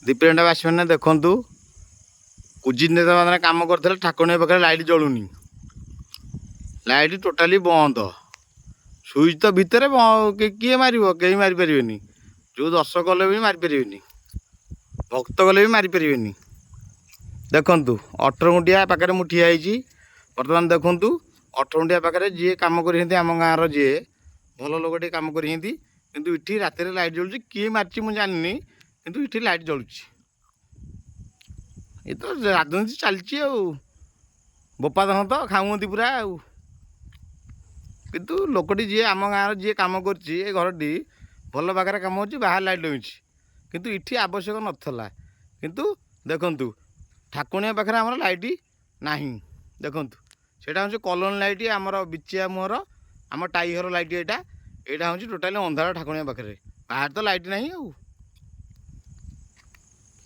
दीपेंडावासी मैंने देखु कुजिन नेता मैंने कम करते ठाकुर पाखे लाइट जलूनी लाइट टोटाली बंद सुइच तो भितर किए मार कहीं मारिपर जो दर्शक गले भी मारिपर भक्त गले भी मारिपर देखु 18 गुंटिया पाखे मुझे ठिया बर्तमान देखु 18 गुंटिया पाखे जी कम कर आम गाँव जी भल लोक कम कर इटी रात लाइट जलुची किए मार्ची मुझे जानी किंतु इटी लाइट जलुची ये तो राजनीति चलती बोपा धन तो खाऊँ पूरा किंतु लोकटी जी आम गाँव जी कम कर घरटी भल पाखे कम हो बाहर लाइट लगी किंतु इटी आवश्यक नाला किंतु देखु ठाकुनिया पाखे आम लाइट ना देखु सेटा हूँ कॉलोनी लाइट आमर बिचिया मुहर आम टाई घर लाइट यहाँ हूँ टोटाली अंधार ठाकुनिया पाखे बाहर तो लाइट ना।